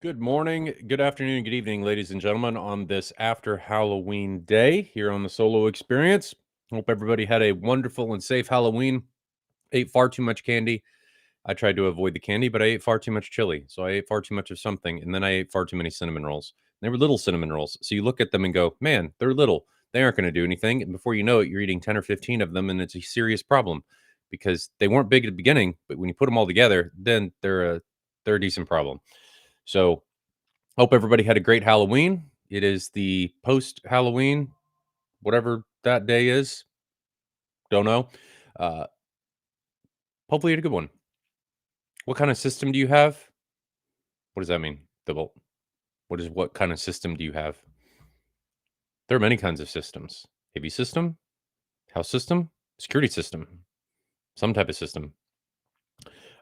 Good morning, good afternoon, good evening, ladies and gentlemen, on this after Halloween day here on the Solo Experience. Hope everybody had a wonderful and safe Halloween. Ate far too much candy. I tried to avoid the candy, but I ate far too much chili. So I ate far too much of something, and then I ate far too many cinnamon rolls. They were little cinnamon rolls. So you look at them and go, man, they're little. They aren't going to do anything. And before you know it, you're eating 10 or 15 of them, and it's a serious problem because they weren't big at the beginning, but when you put them all together, then they're a decent problem. So hope everybody had a great Halloween. It is the post Halloween, whatever that day is. Don't know. Uh, Hopefully, you had a good one. What kind of system do you have? What does that mean? What kind of system do you have? There are many kinds of systems. AV system, house system, security system, some type of system.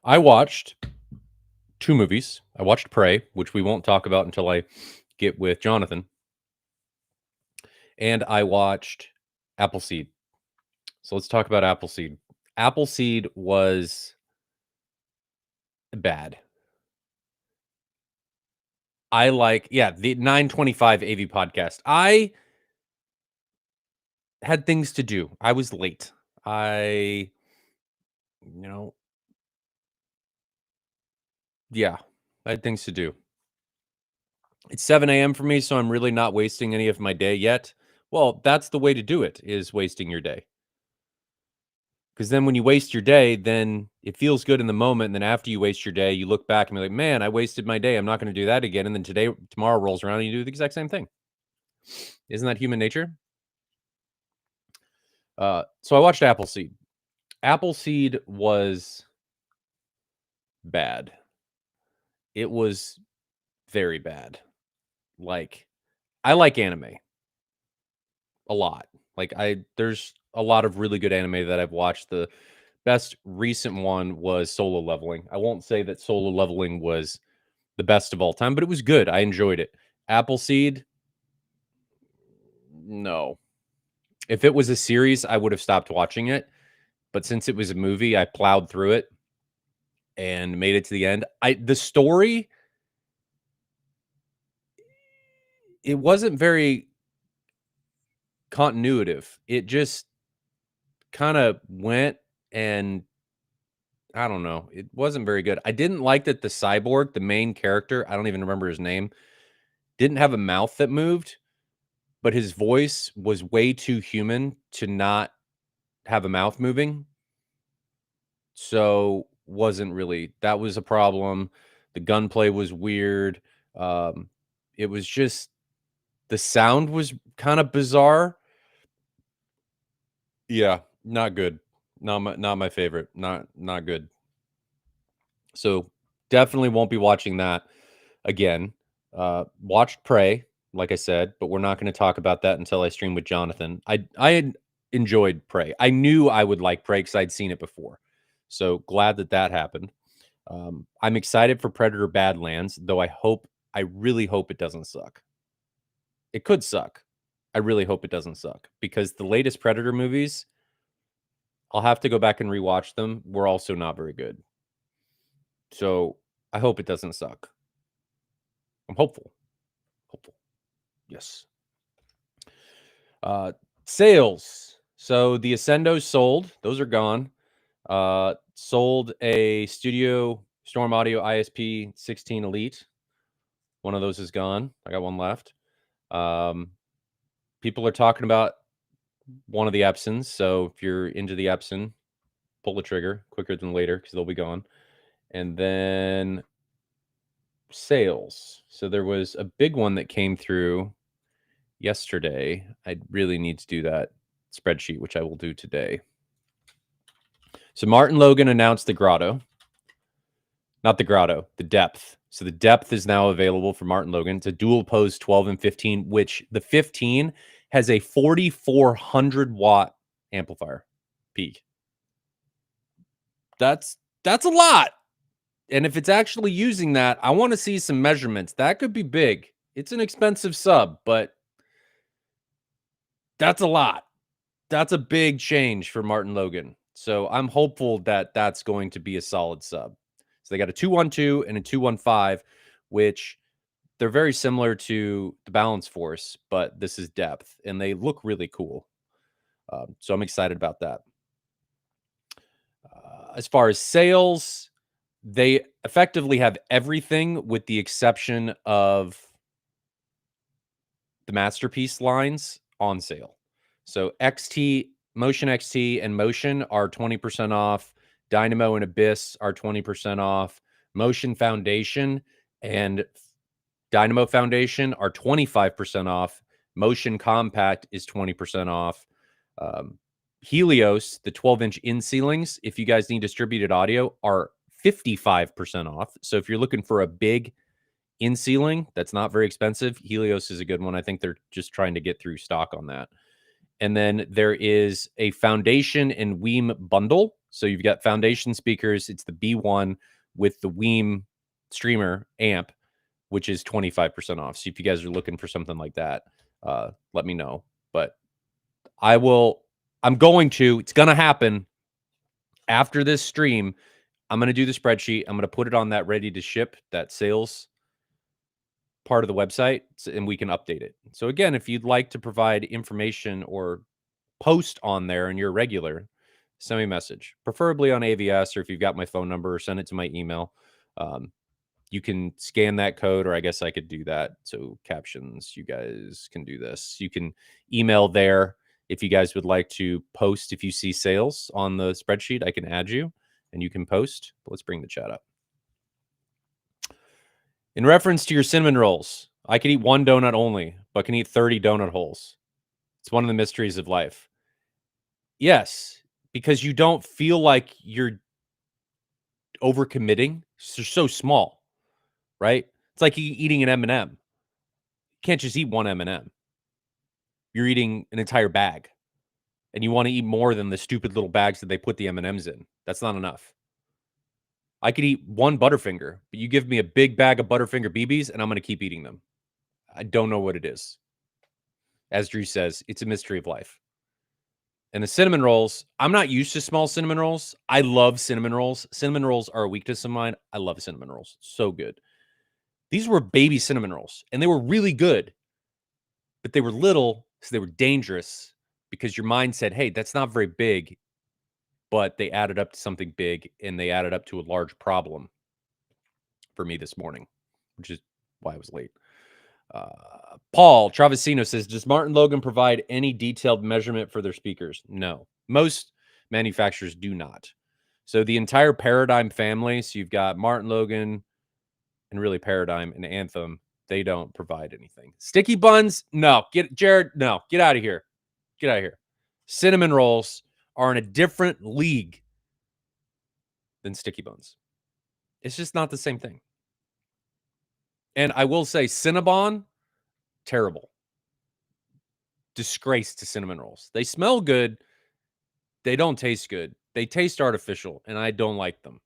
I watched two movies. I watched Prey, which we won't talk about until I get with Jonathan, and I watched Appleseed. So let's talk about Appleseed. Appleseed was bad. The 925 AV podcast. I had things to do. I was late. I, you know, yeah, I had things to do. It's 7 a.m. for me, so I'm really not wasting any of my day yet. Well, that's the way to do it, is wasting your day. Because then when you waste your day, then it feels good in the moment. And then after you waste your day, you look back and be like, man, I wasted my day. I'm not going to do that again. And then tomorrow rolls around and you do the exact same thing. Isn't that human nature? So I watched Appleseed. Appleseed was bad. It was very bad. Like, I like anime a lot. There's a lot of really good anime that I've watched. The best recent one was Solo Leveling. I won't say that Solo Leveling was the best of all time, but it was good. I enjoyed it. Appleseed, no. If it was a series, I would have stopped watching it. But since it was a movie, I plowed through it and made it to the end. The story, it wasn't very continuative. It just kind of went, and I don't know. It wasn't very good. I didn't like that the cyborg, the main character, I don't even remember his name, didn't have a mouth that moved, but his voice was way too human to not have a mouth moving. So that was a problem. The gunplay was weird. It was just, the sound was kind of bizarre. Yeah, not good. Not my favorite. Not good. So definitely won't be watching that again. Watched Prey, like I said, but we're not going to talk about that until I stream with Jonathan. I had enjoyed Prey. I knew I would like Prey because I'd seen it before. So glad that happened. I'm excited for Predator Badlands, though I really hope it doesn't suck. It could suck. I really hope it doesn't suck because the latest Predator movies, I'll have to go back and rewatch them, were also not very good. So I hope it doesn't suck. I'm hopeful. Hopeful. Yes. Sales. So the Ascendos sold. Those are gone. Sold a Studio Storm Audio ISP 16 Elite. One of those is gone. I got one left. People are talking about one of the Epsons. So if you're into the Epson, pull the trigger quicker than later because they'll be gone. And then sales. So there was a big one that came through yesterday. I really need to do that spreadsheet, which I will do today. So Martin Logan announced the Grotto. Not the Grotto, the Depth. So the Depth is now available for Martin Logan. It's a dual pose 12 and 15, which the 15 has a 4,400 watt amplifier peak. That's a lot. And if it's actually using that, I want to see some measurements. That could be big. It's an expensive sub, but that's a lot. That's a big change for Martin Logan. So I'm hopeful that that's going to be a solid sub. So they got a 212 and a 215, which They're very similar to the balance force, but this is depth, and they look really cool. So I'm excited about that. As far as sales, they effectively have everything with the exception of the masterpiece lines on sale. So XT, Motion XT, and Motion are 20% off. Dynamo and Abyss are 20% off. Motion Foundation and Dynamo Foundation are 25% off. Motion Compact is 20% off. Helios, the 12-inch in ceilings, if you guys need distributed audio, are 55% off. So if you're looking for a big in ceiling that's not very expensive, Helios is a good one. I think they're just trying to get through stock on that. And then there is a foundation and Weem bundle. So you've got foundation speakers. It's the B1 with the Weem streamer amp, which is 25% off. So if you guys are looking for something like that, let me know. But it's going to happen after this stream. I'm going to do the spreadsheet. I'm going to put it on that ready to ship, that sales part of the website, and we can update it. So again, if you'd like to provide information or post on there and you're regular, send me a message, preferably on AVS, or if you've got my phone number, send it to my email. You can scan that code, or I guess I could do that. So captions, you guys can do this. You can email there if you guys would like to post. If you see sales on the spreadsheet, I can add you and you can post. But let's bring the chat up. In reference to your cinnamon rolls, I can eat one donut only, but can eat 30 donut holes. It's one of the mysteries of life. Yes, because you don't feel like you're overcommitting. They're so small, right? It's like eating an M&M. You can't just eat one M&M. You're eating an entire bag, and you want to eat more than the stupid little bags that they put the M&Ms in. That's not enough. I could eat one Butterfinger, but you give me a big bag of Butterfinger BBs, and I'm going to keep eating them. I don't know what it is. As Drew says, it's a mystery of life. And the cinnamon rolls, I'm not used to small cinnamon rolls. I love cinnamon rolls. Cinnamon rolls are a weakness of mine. I love cinnamon rolls. So good. These were baby cinnamon rolls, and they were really good, but they were little, so they were dangerous because your mind said, hey, that's not very big, but they added up to something big, and they added up to a large problem for me this morning, which is why I was late. Paul Travesino says, does Martin Logan provide any detailed measurement for their speakers? No. Most manufacturers do not. So the entire Paradigm family, so you've got Martin Logan and really Paradigm and Anthem, they don't provide anything. Sticky buns? No. Jared, no. Get out of here. Get out of here. Cinnamon rolls are in a different league than sticky buns. It's just not the same thing. And I will say Cinnabon, terrible. Disgrace to cinnamon rolls. They smell good. They don't taste good. They taste artificial, and I don't like them.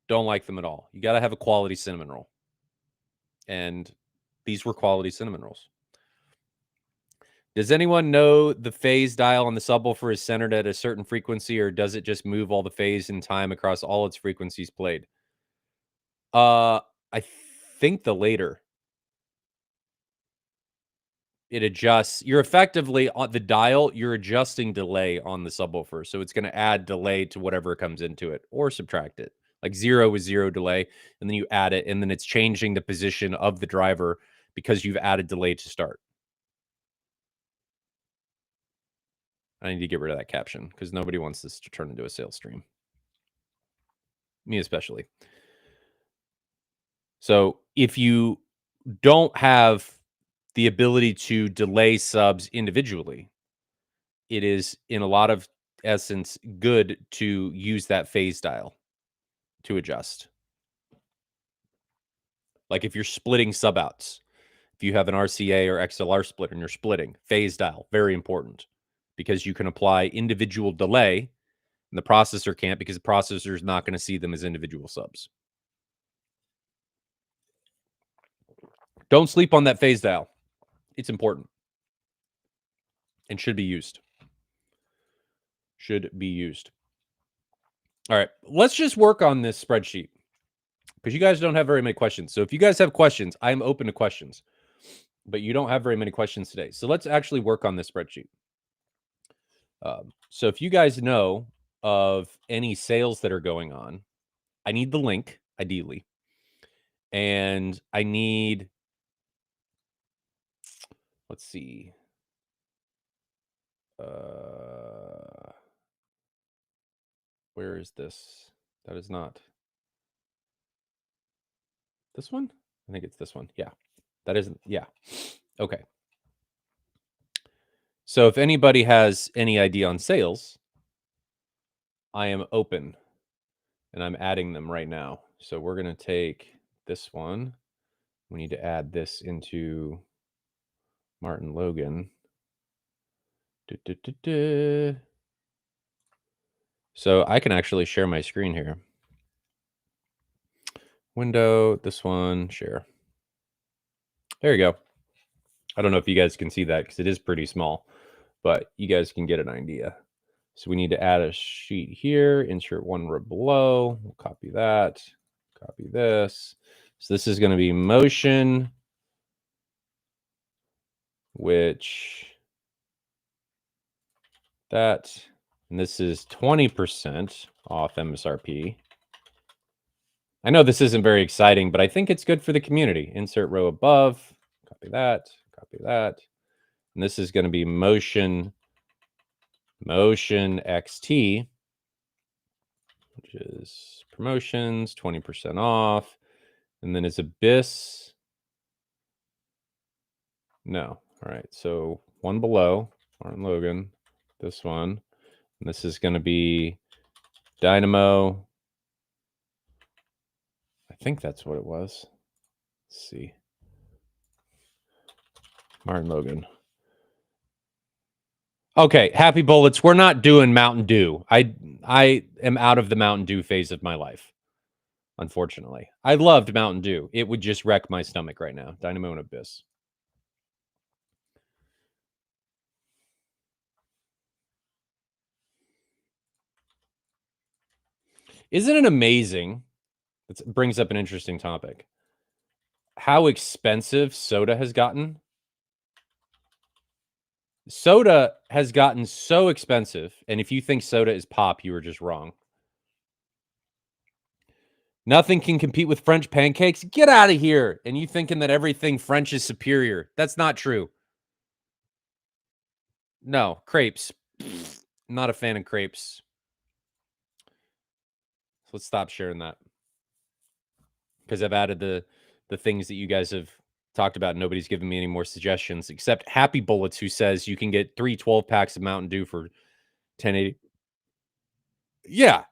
Don't like them at all. You got to have a quality cinnamon roll. And these were quality cinnamon rolls. Does anyone know the phase dial on the subwoofer is centered at a certain frequency, or does it just move all the phase and time across all its frequencies played? I think the later. It adjusts. You're effectively on the dial, you're adjusting delay on the subwoofer. So it's going to add delay to whatever comes into it or subtract it. Like 0 is 0 delay, and then you add it, and then it's changing the position of the driver because you've added delay to start. I need to get rid of that caption because nobody wants this to turn into a sales stream. Me especially. So if you don't have the ability to delay subs individually, it is in a lot of essence good to use that phase dial to adjust. Like if you're splitting sub outs, if you have an RCA or XLR splitter and you're splitting, phase dial, very important because you can apply individual delay and the processor can't because the processor is not going to see them as individual subs. Don't sleep on that phase dial. It's important and should be used. Should be used. All right, let's just work on this spreadsheet because you guys don't have very many questions. So if you guys have questions, I'm open to questions, but you don't have very many questions today. So let's actually work on this spreadsheet. So if you guys know of any sales that are going on, I need the link, ideally. And I need, let's see. Where is this? That is not this one. I think it's this one. Yeah, that isn't. Yeah. Okay. So if anybody has any idea on sales, I am open and I'm adding them right now. So we're going to take this one. We need to add this into Martin Logan. So I can actually share my screen here. Window, this one, share. There you go. I don't know if you guys can see that because it is pretty small, but you guys can get an idea. So we need to add a sheet here, insert one row below. We'll copy that, copy this. So this is going to be motion, which that, and this is 20% off MSRP. I know this isn't very exciting, but I think it's good for the community. Insert row above, copy that, copy that. And this is going to be motion XT, which is promotions, 20% off. And then is Abyss. No. All right. So one below, Martin Logan, this one. And this is going to be Dynamo. I think that's what it was. Let's see. Martin Logan. Okay, Happy Bullets. We're not doing Mountain Dew. I am out of the Mountain Dew phase of my life, unfortunately. I loved Mountain Dew. It would just wreck my stomach right now. Dynamo and Abyss. Isn't it amazing? It brings up an interesting topic. How expensive soda has gotten. Soda has gotten so expensive. And if you think soda is pop, you are just wrong. Nothing can compete with French pancakes. Get out of here. And you thinking that everything French is superior. That's not true. No, crepes. Not a fan of crepes. So let's stop sharing that. Because I've added the things that you guys have talked about. Nobody's given me any more suggestions except Happy Bullets, who says you can get 3 12-packs of Mountain Dew for $10.80. Yeah.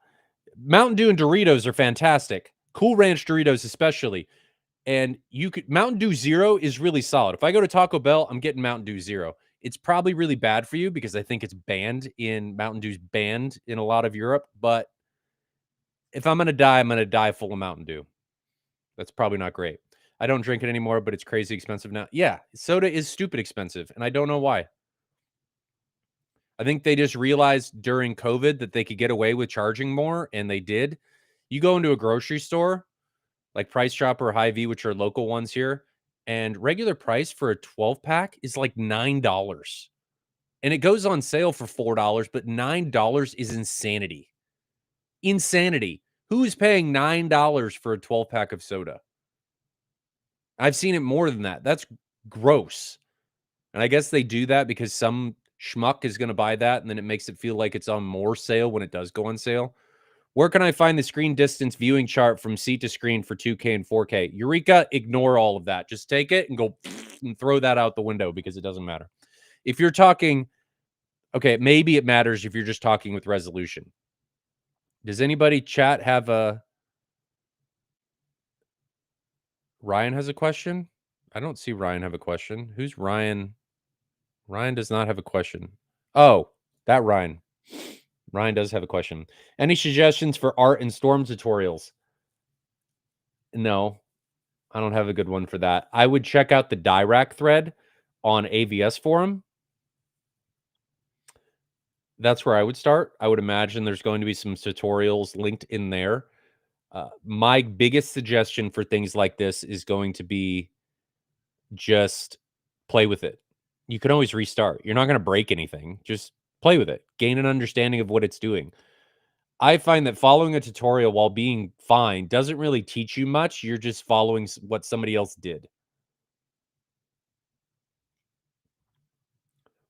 Mountain Dew and Doritos are fantastic. Cool Ranch Doritos especially. And you could Mountain Dew Zero is really solid. If I go to Taco Bell, I'm getting Mountain Dew Zero. It's probably really bad for you because I think it's banned in Mountain Dew's banned in a lot of Europe. But if I'm going to die full of Mountain Dew. That's probably not great. I don't drink it anymore, but it's crazy expensive now. Yeah, soda is stupid expensive, and I don't know why. I think they just realized during COVID that they could get away with charging more, and they did. You go into a grocery store, like Price Chopper or Hy-Vee, which are local ones here, and regular price for a 12-pack is like $9. And it goes on sale for $4, but $9 is insanity. Insanity. Who is paying $9 for a 12-pack of soda? I've seen it more than that. That's gross. And I guess they do that because some schmuck is going to buy that, and then it makes it feel like it's on more sale when it does go on sale. Where can I find the screen distance viewing chart from seat to screen for 2K and 4K? Eureka, ignore all of that. Just take it and go and throw that out the window because it doesn't matter. If you're talking, okay, maybe it matters if you're just talking with resolution. Does anybody chat have a... Ryan has a question? I don't see Ryan have a question. Who's Ryan? Ryan does not have a question. Oh, that Ryan. Ryan does have a question. Any suggestions for art and storm tutorials? No, I don't have a good one for that. I would check out the Dirac thread on AVS forum. That's where I would start. I would imagine there's going to be some tutorials linked in there. My biggest suggestion for things like this is going to be just play with it. You can always restart. You're not going to break anything. Just play with it. Gain an understanding of what it's doing. I find that following a tutorial while being fine doesn't really teach you much. You're just following what somebody else did.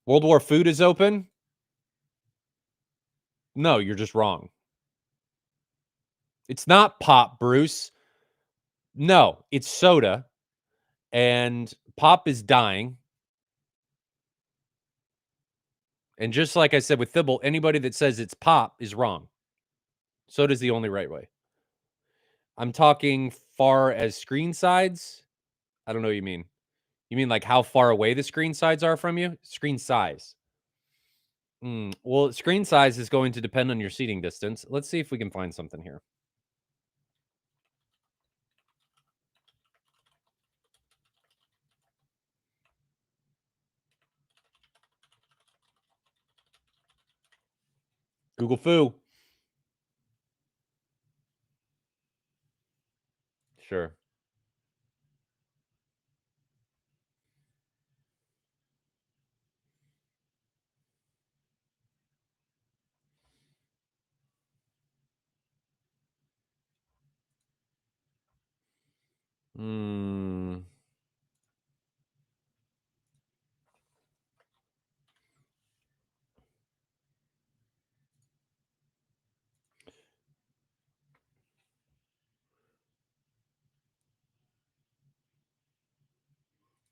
World War Food is open? No, you're just wrong. It's not pop, Bruce. No, it's soda. And pop is dying. And just like I said with Thibble, anybody that says it's pop is wrong. Soda's the only right way. I'm talking far as screen sides. I don't know what you mean. You mean like how far away the screen sides are from you? Screen size. Well, screen size is going to depend on your seating distance. Let's see if we can find something here. Google Foo. Sure.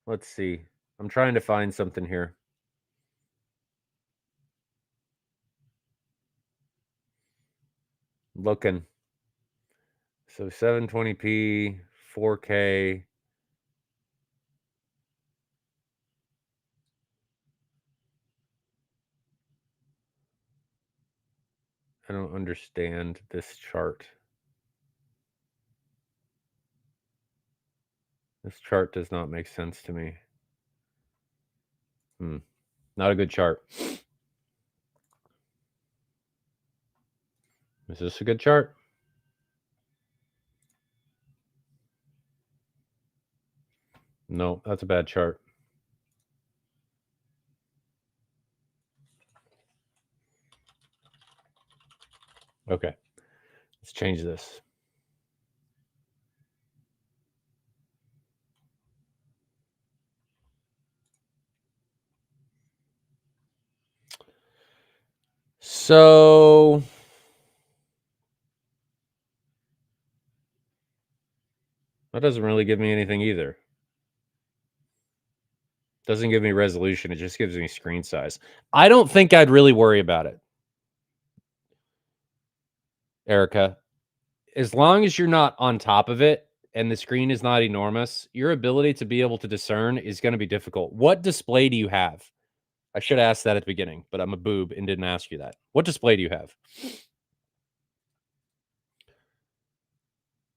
Let's see. I'm trying to find something here. Looking. So 720p, 4K. I don't understand this chart. This chart does not make sense to me. Not a good chart. Is this a good chart? No, that's a bad chart. Okay. Let's change this. So that doesn't really give me anything either. Doesn't give me resolution. It just gives me screen size. I don't think I'd really worry about it, Erica. As long as you're not on top of it and the screen is not enormous, your ability to be able to discern is going to be difficult. What display do you have? I should have asked that at the beginning, but I'm a boob and didn't ask you that. What display do you have?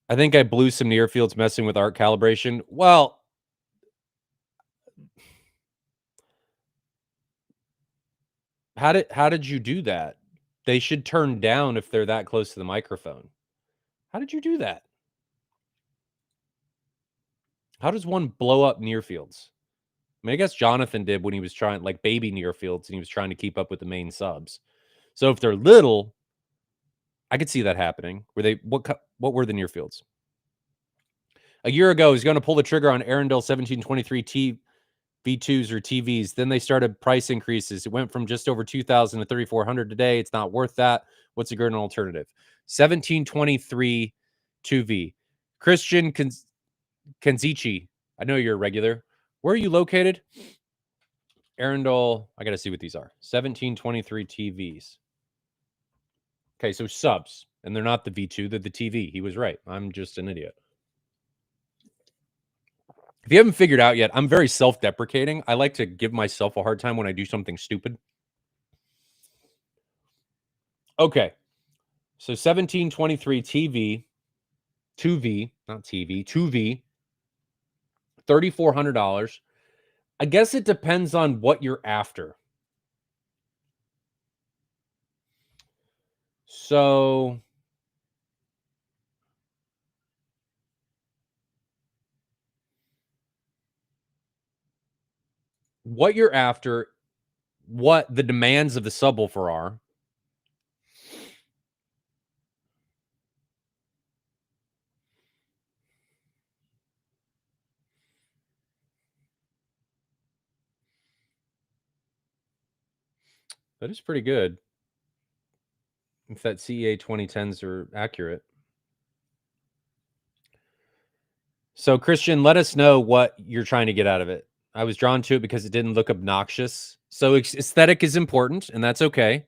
I think I blew some near fields messing with arc calibration. Well, how did you do that? They should turn down if they're that close to the microphone. How did you do that? How does one blow up near fields? I mean, I guess Jonathan did when he was trying, like baby near fields, and he was trying to keep up with the main subs. So if they're little, I could see that happening. Were they what were the near fields? A year ago, he's going to pull the trigger on Arundel 1723 V2s or TVs. Then they started price increases. It went from just over 2,000 to 3,400 today. It's not worth that. What's a good alternative? 1723 2V. Christian Kenzichi. I know you're a regular. Where are you located? Arundel. I got to see what these are. 1723 TVs. Okay, so subs. And they're not the V2, they're the TV. He was right. I'm just an idiot. If you haven't figured out yet, I'm very self-deprecating. I like to give myself a hard time when I do something stupid. Okay. So 1723 TV, 2V, not TV, 2V, $3,400. I guess it depends on what you're after. So what you're after, what the demands of the subwoofer are. That is pretty good. If that CEA 2010s are accurate. So, Christian, let us know what you're trying to get out of it. I was drawn to it because it didn't look obnoxious. So, aesthetic is important, and that's okay.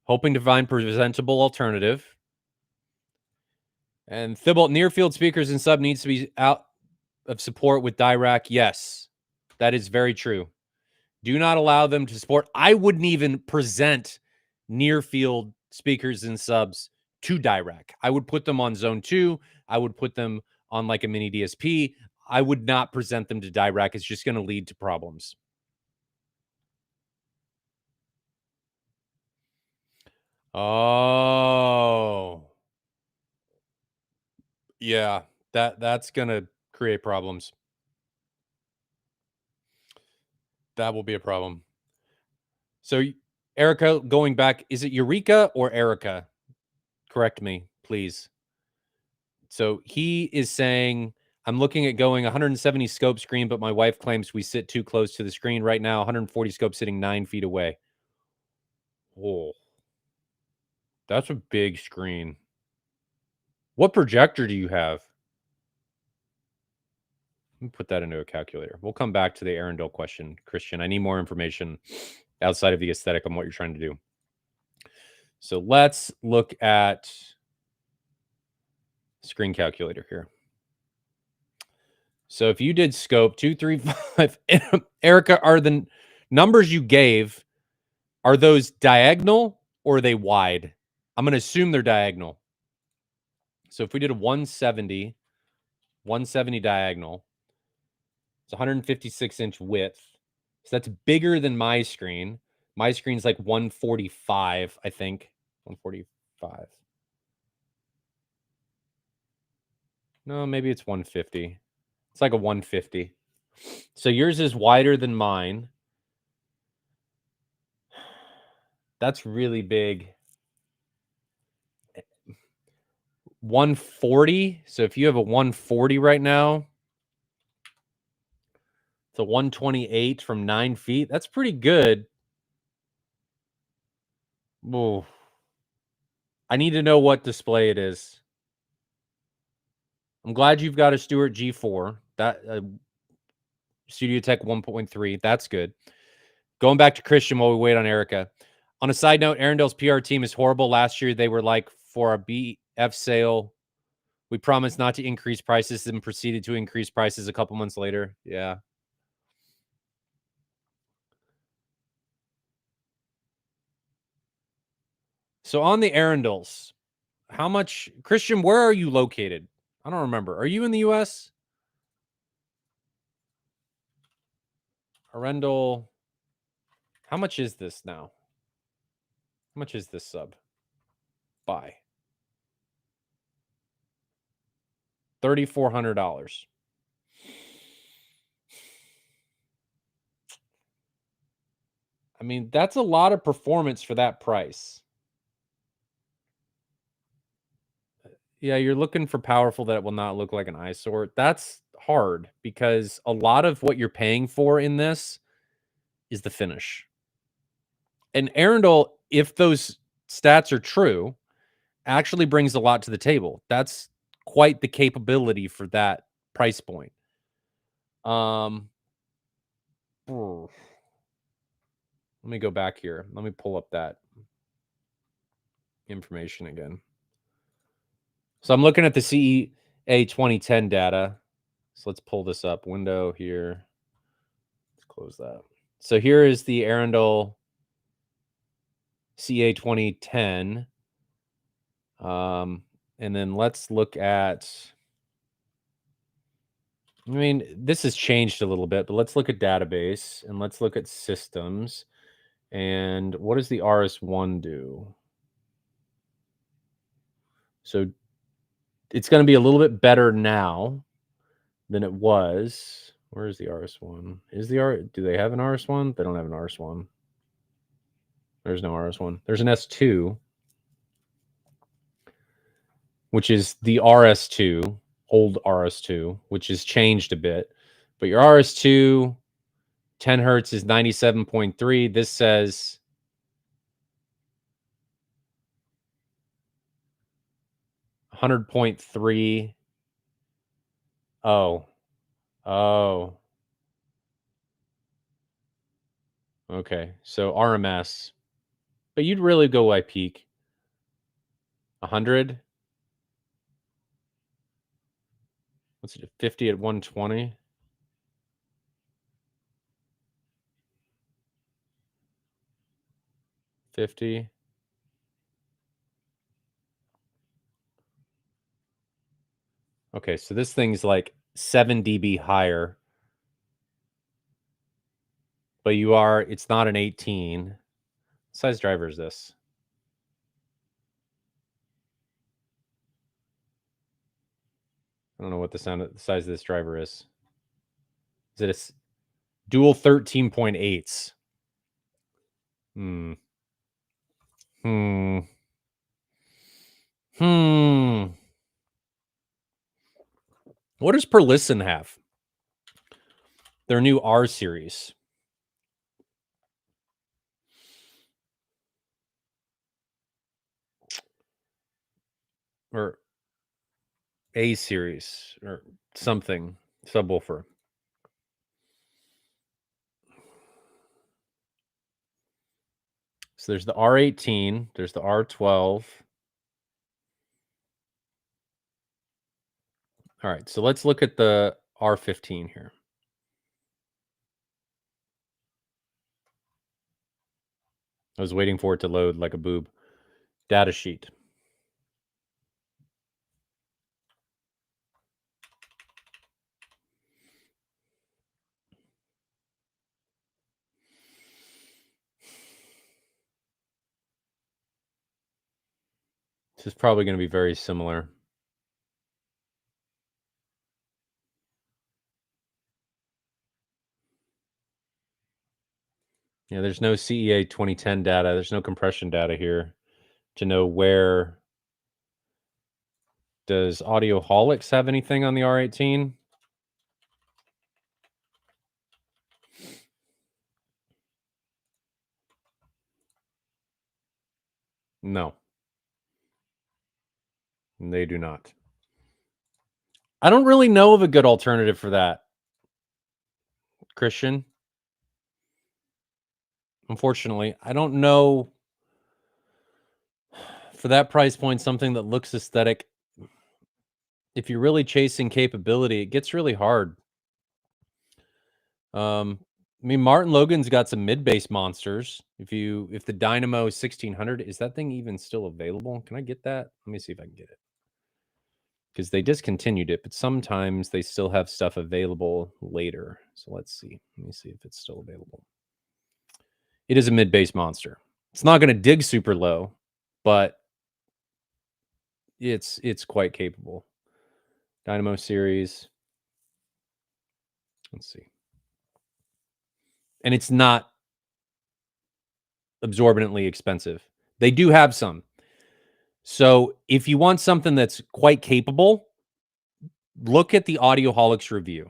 Hoping to find presentable alternative. And Thibault, near field speakers and sub needs to be out of support with Dirac. Yes, that is very true. Do not allow them to support. I wouldn't even present near field speakers and subs to Dirac. I would put them on zone 2. I would put them on like a mini DSP. I would not present them to Dirac. It's just going to lead to problems. Oh. Yeah, that's going to create problems. That will be a problem. So, Erica, going back, is it Eureka or Erica? Correct me, please. So he is saying, I'm looking at going 170 scope screen, but my wife claims we sit too close to the screen right now. 140 scope sitting 9 feet away. Oh, that's a big screen. What projector do you have? Let me put that into a calculator. We'll come back to the Arundel question, Christian. I need more information outside of the aesthetic on what you're trying to do. So let's look at screen calculator here. So if you did scope 235, Erica, are the numbers you gave, are those diagonal or are they wide? I'm going to assume they're diagonal. So if we did a 170 diagonal, it's 156-inch width. So that's bigger than my screen. My screen's like 145, I think. 145. No, maybe it's 150. It's like a 150. So yours is wider than mine. That's really big. 140. So if you have a 140 right now, it's a 128 from 9 feet. That's pretty good. Ooh. I need to know what display it is. I'm glad you've got a Stewart G4. That Studio Tech 1.3. That's good. Going back to Christian while we wait on Erica. On a side note, Arundel's PR team is horrible. Last year, they were like, for a BF sale, we promised not to increase prices and proceeded to increase prices a couple months later. Yeah. So on the Arundels, how much, Christian, where are you located? I don't remember. Are you in the US? Arundel, how much is this now? How much is this sub? Buy. $3,400. I mean, that's a lot of performance for that price. Yeah, you're looking for powerful that will not look like an eyesore. That's hard because a lot of what you're paying for in this is the finish. And Arundel, if those stats are true, actually brings a lot to the table. That's quite the capability for that price point. Let me go back here. Let me pull up that information again. So I'm looking at the CEA 2010 data. So let's pull this up. Window here. Let's close that. So here is the Arundel CA 2010. And then let's look at, I mean, this has changed a little bit, but let's look at database and let's look at systems. And what does the RS1 do? So it's going to be a little bit better now than it was. Where is the RS1? Do they have an RS1? They don't have an RS1. There's no RS1. There's an S2, which is the RS2, old RS2, which has changed a bit. But your RS2, 10 hertz is 97.3. This says 100.3. Oh. Okay. So RMS. But you'd really go by peak. 100. What's it? 50 at 120. 50. Okay, so this thing's like 7 dB higher. But it's not an 18. What size driver is this? I don't know what the size of this driver is. Is it a dual 13.8s? Hmm. What does Per Listen have? Their new R series. Or A series or something. Subwoofer. So there's the R18, there's the R12. All right, so let's look at the R15 here. I was waiting for it to load like a boob. Data sheet. This is probably going to be very similar. Yeah, there's no CEA 2010 data. There's no compression data here to know where. Does Audioholics have anything on the R18? No. They do not. I don't really know of a good alternative for that, Christian. Unfortunately, I don't know for that price point something that looks aesthetic. If you're really chasing capability, it gets really hard. I mean, Martin Logan's got some mid-bass monsters. If the Dynamo 1600, is that thing even still available? Can I get that? Let me see if I can get it. Because they discontinued it, but sometimes they still have stuff available later. So let's see. Let me see if it's still available. It is a mid-bass monster. It's not going to dig super low, but it's quite capable. Dynamo series. Let's see. And it's not absorbently expensive. They do have some. So if you want something that's quite capable, look at the Audioholics review.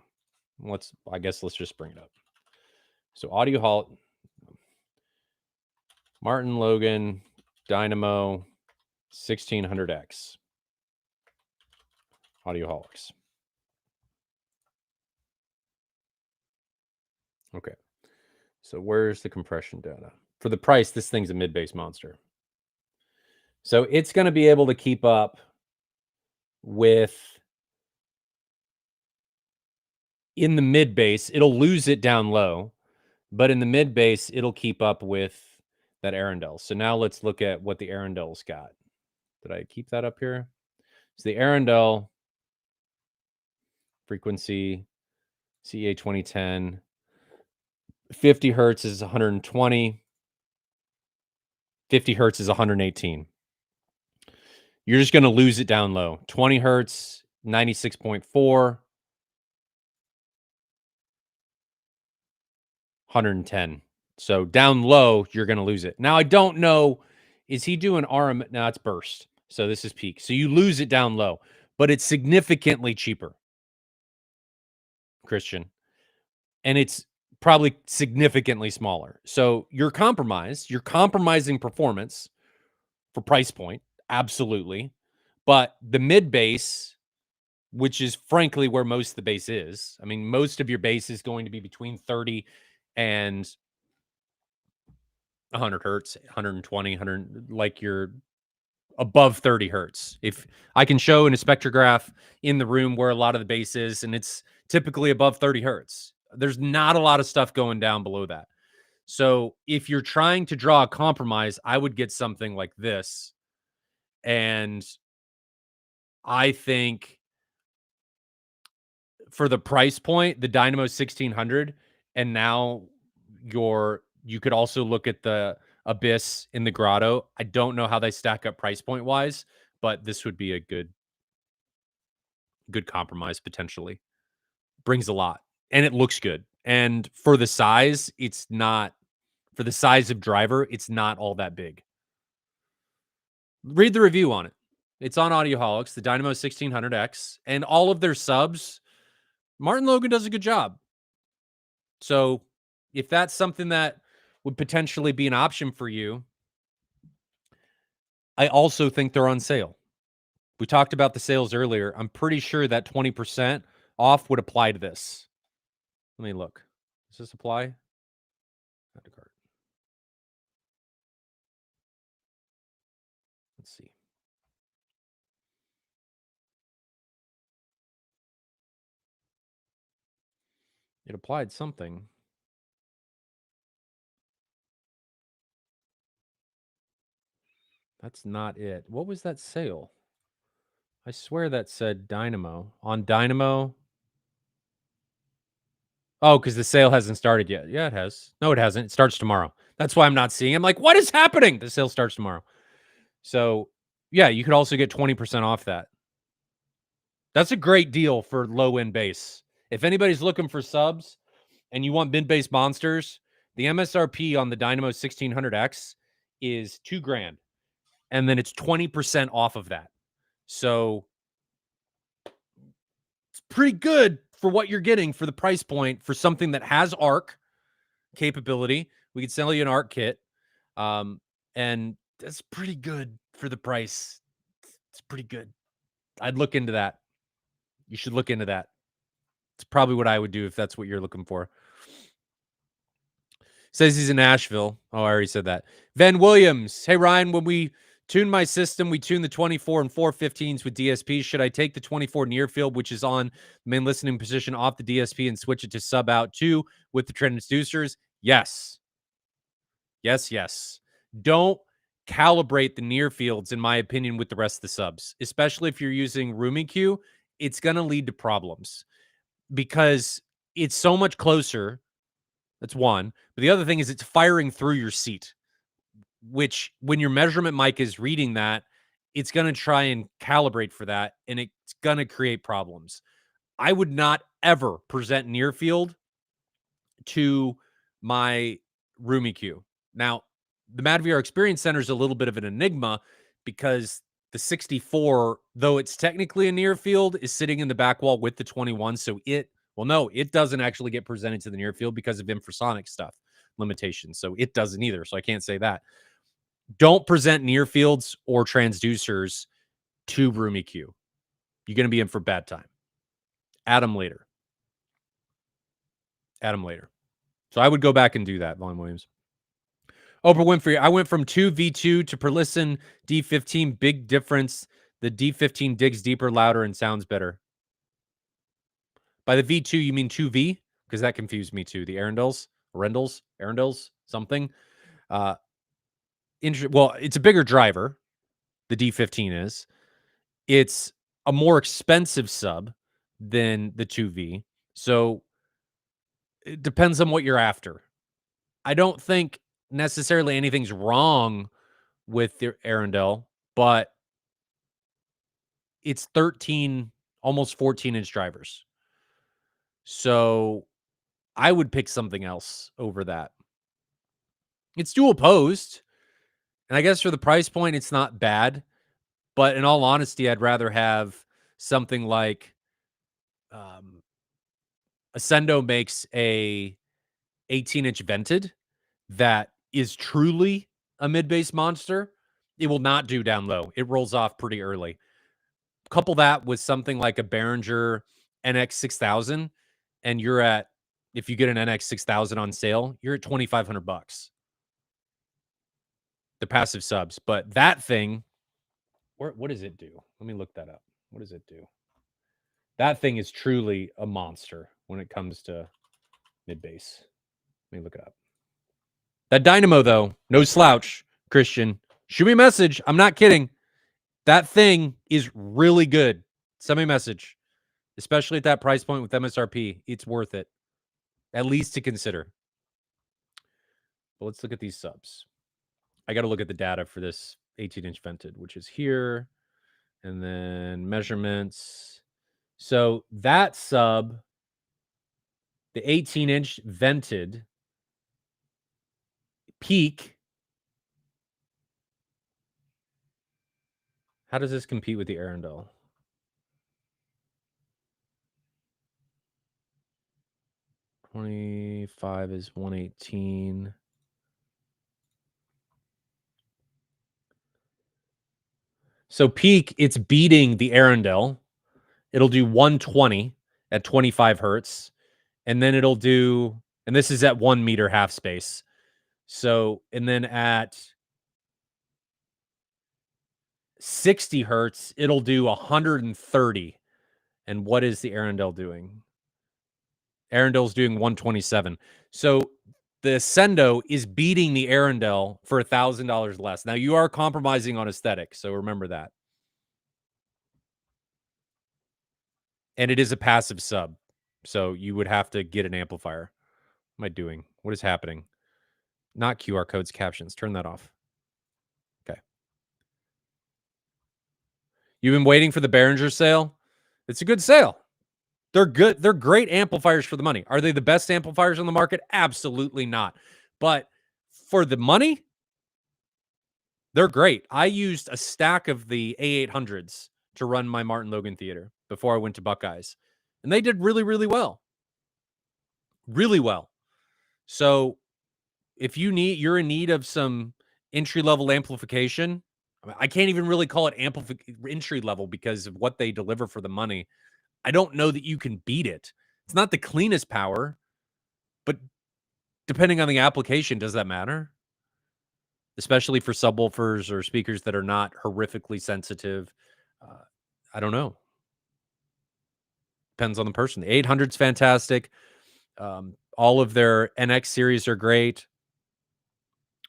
Let's just bring it up. So Audioholic, Martin Logan, Dynamo 1600X. Audioholics. Okay. So where's the compression data? For the price, this thing's a mid-bass monster. So it's going to be able to keep up with, in the mid-bass, it'll lose it down low, but in the mid-bass, it'll keep up with that Arundel. So now let's look at what the Arundel's got. Did I keep that up here? So the Arundel frequency, CA 2010, 50 hertz is 120. 50 hertz is 118. You're just going to lose it down low. 20 hertz, 96.4. 110. So down low, you're going to lose it. Now, I don't know. Is he doing RM? No, it's burst. So this is peak. So you lose it down low, but it's significantly cheaper, Christian. And it's probably significantly smaller. So you're compromised. You're compromising performance for price point. Absolutely. But the mid bass, which is frankly where most of the bass is. I mean, most of your bass is going to be between 30 and 100 hertz, 120, 100, like you're above 30 hertz. If I can show in a spectrograph in the room where a lot of the bass is, and it's typically above 30 hertz, there's not a lot of stuff going down below that. So if you're trying to draw a compromise, I would get something like this. And I think for the price point, the Dynamo 1600, and now you could also look at the Abyss in the Grotto. I don't know how they stack up price point wise, but this would be a good compromise potentially. Brings a lot and it looks good. And for the size, it's not for the size of driver, it's not all that big. Read the review on it. It's on Audioholics, the Dynamo 1600X, and all of their subs. Martin Logan does a good job. So if that's something that would potentially be an option for you, I also think they're on sale. We talked about the sales earlier. I'm pretty sure that 20% off would apply to this. Let me look. Does this apply? Add to cart. Let's see. It applied something. That's not it. What was that sale? I swear that said Dynamo. On Dynamo. Oh, because the sale hasn't started yet. Yeah, it has. No, it hasn't. It starts tomorrow. That's why I'm not seeing. I'm like, what is happening? The sale starts tomorrow. So, yeah, you could also get 20% off that. That's a great deal for low end bass. If anybody's looking for subs and you want mid bass monsters, the MSRP on the Dynamo 1600X is $2,000, and then it's 20% off of that. So it's pretty good for what you're getting for the price point for something that has ARC capability. We could sell you an ARC kit, and that's pretty good for the price. It's pretty good. I'd look into that. You should look into that. It's probably what I would do if that's what you're looking for. Says he's in Nashville. Oh, I already said that. Van Williams. Hey, Ryan, when we tune my system, we tune the 24 and 415s with DSP. Should I take the 24 near field, which is on main listening position, off the DSP and switch it to sub out 2 with the transducers? Yes. Yes, yes. Don't calibrate the near fields, in my opinion, with the rest of the subs, especially if you're using room EQ. It's going to lead to problems because it's so much closer. That's one. But the other thing is it's firing through your seat, which when your measurement mic is reading that, it's going to try and calibrate for that, and it's going to create problems. I would not ever present near field to my room EQ. Now, the MadVR Experience Center is a little bit of an enigma because the 64, though it's technically a near field, is sitting in the back wall with the 21. So it doesn't actually get presented to the near field because of infrasonic stuff limitations. So it doesn't either. So I can't say that. Don't present near fields or transducers to room EQ. You're going to be in for bad time. Add them later. So I would go back and do that, Vaughn Williams. Oprah Winfrey, I went from 2 V2 to per listen D15. Big difference. The D15 digs deeper, louder, and sounds better. By the V2, you mean 2V? Because that confused me too. The Arundels, something. Well, it's a bigger driver. The D15 is. It's a more expensive sub than the 2V. So it depends on what you're after. I don't think necessarily anything's wrong with the Arundel, but it's 13, almost 14-inch drivers. So I would pick something else over that. It's dual posed, and I guess for the price point, it's not bad. But in all honesty, I'd rather have something like um, Ascendo makes a 18-inch vented that is truly a mid-bass monster. It will not do down low. It rolls off pretty early. Couple that with something like a Behringer NX 6000, and you're at, if you get an NX 6000 on sale, you're at $2,500. The passive subs, but that thing, what does it do? Let me look that up. What does it do? That thing is truly a monster when it comes to mid bass. Let me look it up. That dynamo, though, no slouch, Christian. Shoot me a message. I'm not kidding. That thing is really good. Send me a message, especially at that price point with MSRP. It's worth it, at least to consider. But let's look at these subs. I got to look at the data for this 18-inch vented, which is here, and then measurements. So that sub, the 18-inch vented peak. How does this compete with the Arundel? $25 is $118. So peak, it's beating the Arundel. It'll do 120 at 25 hertz. And then it'll do, and this is at 1 meter half space. So, and then at 60 hertz, it'll do 130. And what is the Arundel doing? Arundel's doing 127. So the Ascendo is beating the Arundel for $1,000 less. Now you are compromising on aesthetic, so remember that. And it is a passive sub, so you would have to get an amplifier. What am I doing? What is happening? Not QR codes, captions. Turn that off. Okay. You've been waiting for the Behringer sale? It's a good sale. They're good. They're great amplifiers for the money. Are they the best amplifiers on the market? Absolutely not. But for the money, they're great. I used a stack of the A800s to run my Martin Logan Theater before I went to Buckeyes, and they did really, really well. Really well. So if you're in need of some entry level amplification. I can't even really call it entry level because of what they deliver for the money. I don't know that you can beat it. It's not the cleanest power, but depending on the application, does that matter? Especially for subwoofers or speakers that are not horrifically sensitive. I don't know. Depends on the person. The 800's fantastic. All of their NX series are great.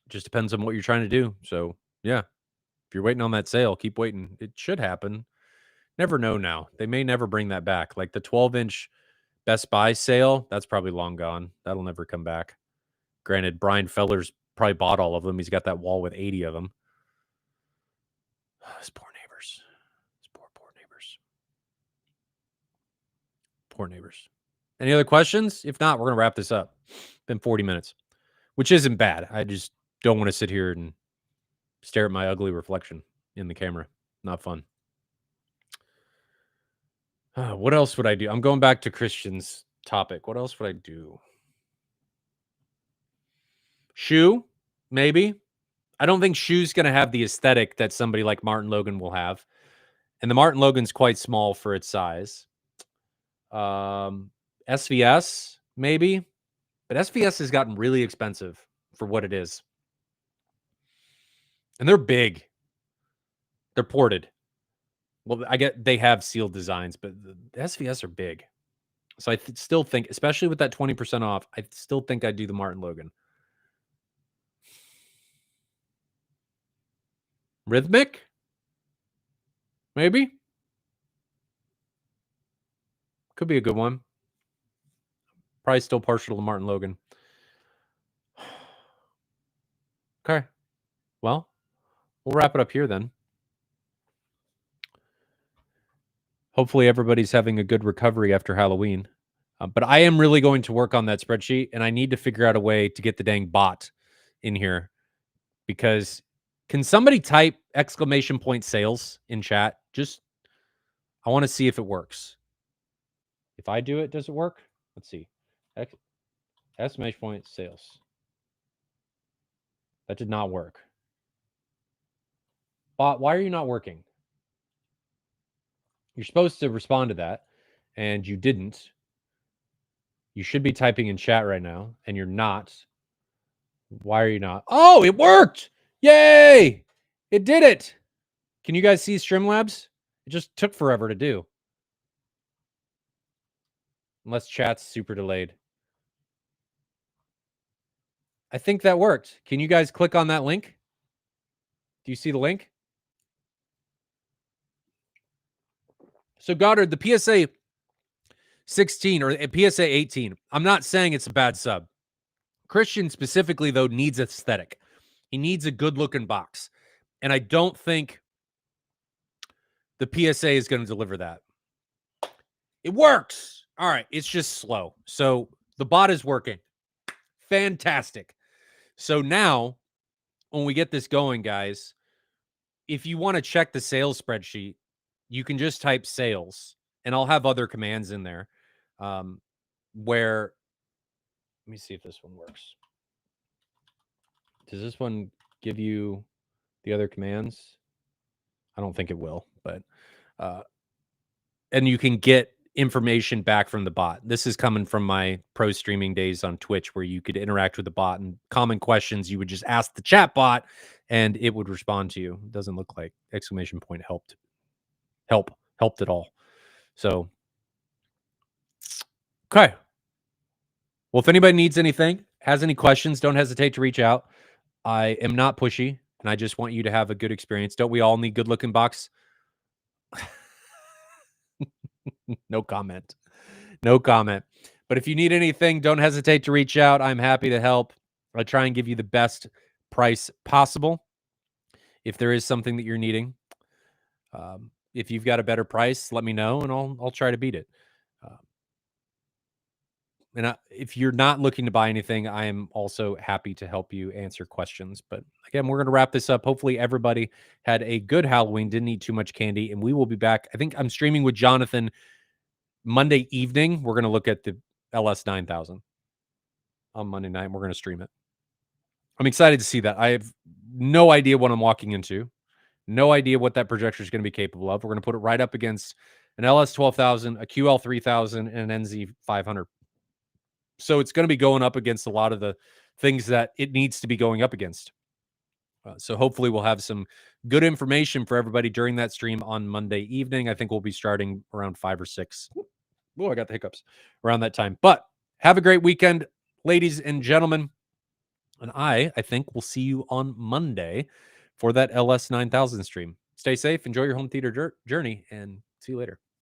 Just depends on what you're trying to do. So, yeah. If you're waiting on that sale, keep waiting. It should happen. Never know now. They may never bring that back. Like the 12-inch Best Buy sale, that's probably long gone. That'll never come back. Granted, Brian Feller's probably bought all of them. He's got that wall with 80 of them. His poor neighbors. His poor neighbors. Poor neighbors. Any other questions? If not, we're going to wrap this up. Been 40 minutes, which isn't bad. I just don't want to sit here and stare at my ugly reflection in the camera. Not fun. What else would I do? I'm going back to Christian's topic. What else would I do? Shoe, maybe. I don't think Shoe's going to have the aesthetic that somebody like Martin Logan will have. And the Martin Logan's quite small for its size. SVS, maybe. But SVS has gotten really expensive for what it is. And they're big. They're ported. Well, I get they have sealed designs, but the SVS are big. So I still think, especially with that 20% off, I still think I'd do the Martin Logan. Rhythmic? Maybe. Could be a good one. Probably still partial to Martin Logan. Okay. Well, we'll wrap it up here then. Hopefully everybody's having a good recovery after Halloween. But I am really going to work on that spreadsheet, and I need to figure out a way to get the dang bot in here, because can somebody type exclamation point sales in chat? Just, I want to see if it works. If I do it, does it work? Let's see. Exclamation point sales. That did not work. Bot, why are you not working? You're supposed to respond to that, and you didn't. You should be typing in chat right now, and you're not. Why are you not? Oh, it worked! Yay! It did it! Can you guys see Streamlabs? It just took forever to do. Unless chat's super delayed. I think that worked. Can you guys click on that link? Do you see the link? So Goddard, the PSA 16 or PSA 18, I'm not saying it's a bad sub. Christian specifically, though, needs aesthetic. He needs a good-looking box. And I don't think the PSA is going to deliver that. It works. All right. It's just slow. So the bot is working. Fantastic. So now, when we get this going, guys, if you want to check the sales spreadsheet, you can just type sales, and I'll have other commands in there where, let me see if this one works. Does this one give you the other commands? I don't think it will, but and you can get information back from the bot. This is coming from my pro streaming days on Twitch, where you could interact with the bot, and common questions you would just ask the chat bot and it would respond to you. It doesn't look like exclamation point helped at all. So, okay. Well, if anybody needs anything, has any questions, don't hesitate to reach out. I am not pushy, and I just want you to have a good experience. Don't we all need good looking box? No comment. No comment. But if you need anything, don't hesitate to reach out. I'm happy to help. I try and give you the best price possible. If there is something that you're needing, if you've got a better price, let me know, and I'll try to beat it. And if you're not looking to buy anything, I am also happy to help you answer questions. But again, we're going to wrap this up. Hopefully everybody had a good Halloween, didn't eat too much candy, and we will be back. I think I'm streaming with Jonathan Monday evening. We're going to look at the LS 9000 on Monday night. We're going to stream it. I'm excited to see that. I have no idea what I'm walking into. No idea what that projector is going to be capable of. We're going to put it right up against an LS 12,000, a QL 3000, and an NZ 500. So it's going to be going up against a lot of the things that it needs to be going up against. So hopefully we'll have some good information for everybody during that stream on Monday evening. I think we'll be starting around 5 or 6. Oh, I got the hiccups around that time. But have a great weekend, ladies and gentlemen. And I think we'll see you on Monday for that LS 9000 stream. Stay safe, enjoy your home theater journey, and see you later.